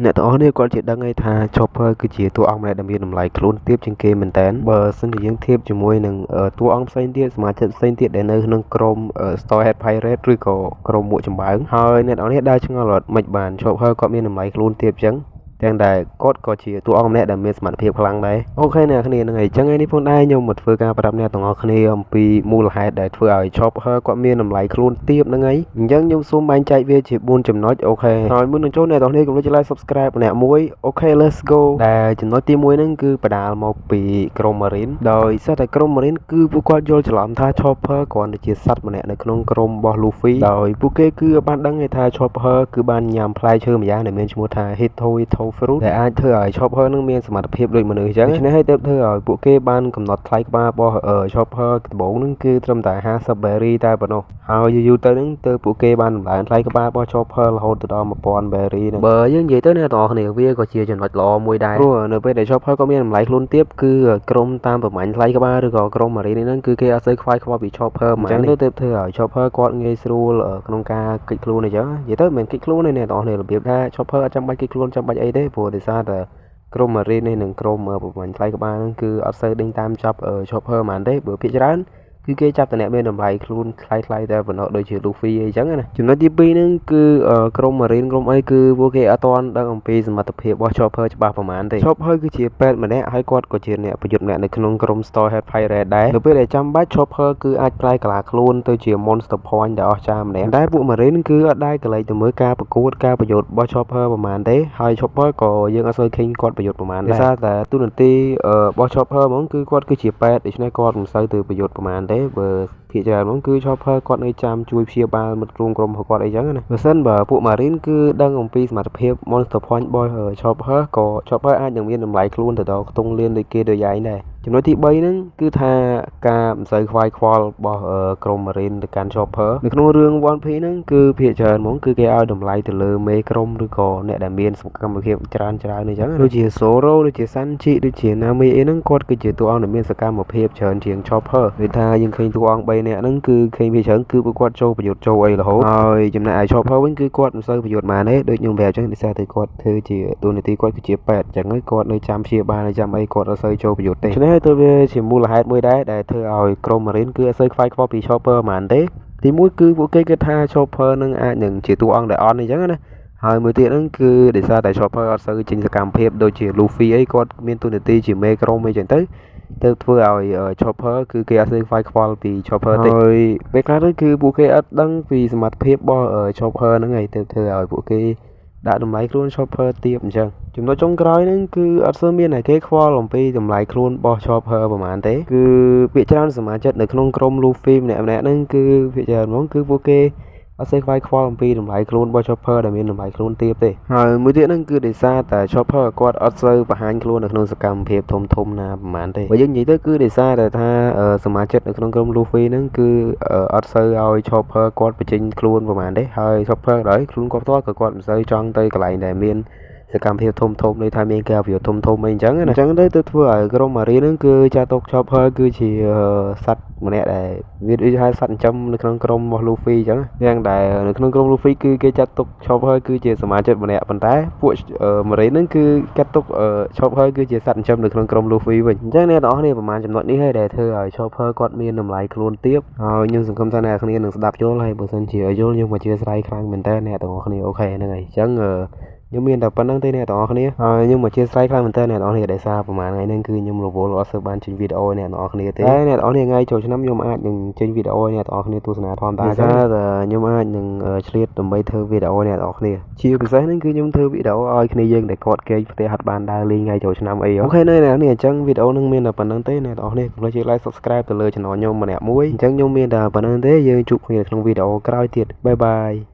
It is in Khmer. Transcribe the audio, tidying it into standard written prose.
អ្នកទាំងអស់គ្នាគាត់ជាដឹងហើយថា Chopper គឺជាតួអង្គម្នាក់ដែលមានតម្លៃខ្លួនទាបជាងគេមែនតើបើសិនជាយើងធៀបជាមួយនឹងតួអង្គផ្សេងទៀតសមាជិកផ្សេងទៀតដែលនៅក្នុងក្រុម Storehead Pirate ឬក៏ក្រុមមួកចម្បាំងហើយអ្នកទាំងអស់គ្នាដើរឆ្ងល់អត់មិនបាន Chopper គាត់មានតម្លៃខ្លួនទាបចឹងទាំងដែលគាត់ក៏ជាតួអង្គម្នាក់ដែលមានសមត្ថភាពខ្លាំងដែរអូខេអ្នកគ្នាហ្នឹងហើយអញ្ចឹងឯនេះផងដែរខ្ញុំមកធ្វើការប្រាប់អ្នកទាំងអស់គ្នាអំពីមូលហេតុដែលធ្វើឲ្យ Chopper គាត់មានតម្លៃខ្លួនទាបហ្នឹងហើយអញ្ចឹងខ្ញុំសូមបែងចែកវាជា4ចំណុចអូខេហើយមុននឹងចូលអ្នកទាំងអស់គ្នាកុំភ្លេច like subscribe ម្នាក់មួយអូខេ let's go ដែលចំណុចទី1ហ្នឹងគឺបដាលមកពីក្រុម Marine ដោយសារតែក្រុម Marine គឺពួកគាត់យល់ច្រឡំថា Chopper គ្រាន់តែជាសត្វម្នាក់នៅក្នុងក្រុមរបស់ Luffy ដោយពួកគេគឺបានដឹងថា Chopper គឺបានញ៉ាំផ្លែឈើម្យ៉ាងដែលមានឈ្មោះថា Hito Fruit ដែលអាចធ្វើឲ្យ Chopper នឹងមានសមត្ថភាពដូចមនុស្សអញ្ចឹងដូច្នេះហើយទើបធ្វើឲ្យពួកគេបានកំណត់ថ្លៃក្បាលរបស់ Chopper ដំបូងនឹងគឺត្រឹមតែ50 berry តែប៉ុណ្ណោះហើយយូរទៅនឹងទៅពួកគេបានតម្លើងថ្លៃក្បាលរបស់ Chopper រហូតទៅដល់1000 berry ហ្នឹងបើយើងនិយាយទៅអ្នកទាំងអស់គ្នាវាក៏ជាចំណុចល្អមួយដែរព្រោះនៅពេលដែល Chopper ក៏មានតម្លៃខ្លួនទាបគឺក្រុមតាមប្រមាញ់ថ្លៃក្បាលឬក៏ក្រុម Marine នេះហ្នឹងគឺគេអត់សូវខ្វាយខ្វល់ពី Chopper ហ្មងអញ្ចឹងទៅទើបធ្វើឲ្យ Chopper គាត់ងាយស្រួលក្នុងការគេចខ្លួនអញ្ចឹងនិយាយទៅមិនមែនគេចខ្លួនទេអ្នកទាំងអស់គ្នារបៀបថា Chopper អត់ចាំបាច់គេចខ្លួនចាំបាច់អីទេព្រោះដោយសារតែក្រុម Marine នេះនិងក្រុមប្រមាញ់ថ្លៃក្បាលហ្នឹងគឺអត់សូវដេញតាមចាប់ Chopper ហ្មងទេបើភាគច្រើនគឺគេចាប់តែអ្នកមានតម្លៃខ្លួនថ្លៃតែប៉ុណ្ណោះដូចជា Luffy អីចឹងណាចំណុចទី2ហ្នឹងគឺក្រុម Marine ក្រុមអីគឺពួកគេអត់ទាន់ដឹងអំពីសមត្ថភាពរបស់ Chopper ច្បាស់ប្រហែលទេ Chopper គឺជាពេទ្យម្នាក់ហើយគាត់ក៏ជាអ្នកប្រយុទ្ធម្នាក់នៅក្នុងក្រុម Storehead Pirate ដែរនៅពេលដែលចាំបាច់ Chopper គឺអាចប្រែកាឡាខ្លួនទៅជា Monster Point ដែលអស្ចារ្យម្នាក់តែពួក Marine គឺអត់ដែលកលែងទៅមើលការប្រកួតការប្រយុទ្ធរបស់ Chopper ប្រហែលទេហើយ Chopper ក៏យើងអត់សូវឃើញគាត់ប្រយុទ្ធប្រហែលដែរដោយសារតែទូនាទីរបស់ Chopper ហ្មងគឺគាត់គឺជាពេទ្យដូច្នេះគាត់មិនសូវទៅប្រយុទ្ធប្រហែលទេបើភាគច្រើនហ្មងគឺ Chopper គាត់នៅចាំជួយព្យាបាលមិត្តរួមក្រុមរបស់គាត់អីចឹងណាបើសិនបើពួក Marine គឺដឹងអំពីសមត្ថភាព Monster Point របស់ Chopper ក៏ Chopper អាចនឹងមានតម្លៃខ្លួនទៅដល់ខ្ទង់លៀនដូចគេដូចយ៉ាងដែរចំណុចទី3ហ្នឹងគឺថាការមិនសូវខ្វាយខ្វល់របស់ក្រុម Marine ទៅកាន់ Chopper នៅក្នុងរឿង One Piece ហ្នឹងគឺភាគច្រើនហ្មងគឺគេឲ្យតម្លៃទៅលើមេក្រុមឬក៏អ្នកដែលមានសកម្មភាពច្រើនអញ្ចឹងដូចជា Zoro ដូចជា Sanji ដូចជា Nami អីហ្នឹងគាត់គឺជាតួអង្គដែលមានសកម្មភាពច្រើនជាង Chopper ដូចថាយើងឃើញតួអង្គ3នាក់ហ្នឹងគឺឃើញភាគច្រើនគឺពួកគាត់ចូលប្រយុទ្ធចូលអីរហូតហើយចំណែកឯ Chopper វិញគឺគាត់មិនសូវប្រយុទ្ធមកទេដូចខ្ញុំប្រាប់អញ្ចឹងដោយសារតែគាត់ធ្វើជាតួនាទីគាត់គឺជាពេទ្យអញ្ចឹងហើយគាត់នៅចាំព្យាបាលចាំអីគាត់អត់សូវចូលប្រយុទ្ធទេហើយទៅវាជាមូលហេតុមួយដែរដែលធ្វើឲ្យក្រុម Marine គឺអត់សូវខ្វាយខ្វល់ពី Chopper ហ្មងទេទីមួយគឺពួកគេគិតថា Chopper នឹងអាចនឹងជាតួអង្គដែលអន់អញ្ចឹងណាហើយមួយទៀតហ្នឹងគឺដោយសារតែ Chopper អត់សូវចេញសកម្មភាពដូចជា Luffy អីគាត់មានតួនាទីជាមេក្រុមអីចឹងទៅធ្វើឲ្យ Chopper គឺគេអត់សូវខ្វាយខ្វល់ពី Chopper ទេហើយពេលខ្លះទៅគឺពួកគេអត់ដឹងពីសមត្ថភាពរបស់ Chopper ហ្នឹងហើយធ្វើឲ្យពួកគេដាក់តម្លៃខ្លួន Chopper ទាបអញ្ចឹងចំណុចចុងក្រោយហ្នឹងគឺអត់សូវមានតែគេខ្វល់អំពីតម្លៃខ្លួនរបស់ Chopper ប្រហែលទេគឺភាគច្រើនសមាជិកនៅក្នុងក្រុម Luffy ម្នាក់ហ្នឹងគឺភាគច្រើនហ្មងគឺពួកគេអត់សូវខ្វាយខ្វល់អំពីតម្លៃខ្លួនរបស់ Chopper ដែលមានតម្លៃខ្លួនទាបទេហើយមួយទៀតហ្នឹងគឺដោយសារតែ Chopper គាត់អត់សូវបង្ហាញខ្លួននៅក្នុងសកម្មភាពធំណាប្រហែលទេបើយើងនិយាយទៅគឺដោយសារតែថាសមាជិកនៅក្នុងក្រុម Luffy ហ្នឹងគឺអត់សូវឲ្យ Chopper គាត់បញ្ចេញខ្លួនប្រហែលទេហើយ Chopper ដោយខ្លួនគាត់ផ្ទាល់ក៏គាត់មិនសូវចង់ទៅកន្លែងដែលមានសកម្មភាពធំដូចថាមានការប្រយុទ្ធធំអីអញ្ចឹងណាអញ្ចឹងទៅធ្វើឲ្យក្រុម Marine ហ្នឹងគឺចាត់ទុក Chopper គឺជាសត្វម្នាក់ដែលវាដូចហៅសត្វចិញ្ចឹមនៅក្នុងក្រុមរបស់ Luffy អញ្ចឹងយ៉ាងដែលនៅក្នុងក្រុម Luffy គឺគេចាត់ទុក Chopper គឺជាសមាជិកម្នាក់ប៉ុន្តែពួក Marine ហ្នឹងគឺចាត់ទុក Chopper គឺជាសត្វចិញ្ចឹមនៅក្នុងក្រុម Luffy វិញអញ្ចឹងអ្នកទាំងអស់គ្នាប្រហែលចំណុចនេះហើយដែលធ្វើឲ្យ Chopper គាត់មានតម្លៃខ្លួនទាបហើយខ្ញុំសង្ឃឹមថាអ្នកគ្នានឹងស្ដាប់យល់ហើយបើសិនជាយល់ខ្ញុំមកជាស្រ័យខ្លាំងមែនតើអ្នកទាំងអស់គ្នាអូខេហ្នឹងហើយអញ្ចឹងខ្ញុំមានតែប៉ុណ្្នឹងទេអ្នកទាំងអស់គ្នាហើយខ្ញុំមកជាស្រ័យខ្លាំងមែនតើអ្នកទាំងអស់គ្នាដែលសារប្រហែលថ្ងៃហ្នឹងគឺខ្ញុំរវល់អត់សូវបានចេញវីដេអូអ្នកទាំងអស់គ្នាទេតែអ្នកទាំងអស់គ្នាថ្ងៃចូលឆ្នាំខ្ញុំអាចនឹងចេញវីដេអូអ្នកទាំងអស់គ្នាទស្សនាធម្មតាតែខ្ញុំអាចនឹងឆ្លៀតដើម្បីធ្វើវីដេអូអ្នកទាំងអស់គ្នាជាពិសេសហ្នឹងគឺខ្ញុំធ្វើវីដេអូឲ្យគ្នាយើងដែលគាត់គេផ្ទះហត់បានដើរលេងថ្ងៃចូលឆ្នាំអីអូខេនៅអ្នកនេះអញ្ចឹងវីដេអូហ្នឹងមានតែប៉ុណ្្នឹងទេអ្នកទាំងអស់គ្នាកុំភ្លេចចុច like subscribe ទៅលើ channel ខ្ញុំម្នាក់មួយអញ្ចឹងខ្ញុំមានតែប៉ុណ្្នឹងទេយើងជួបគ្នាក្នុងវីដេអូក្រោយទៀតបាយបាយ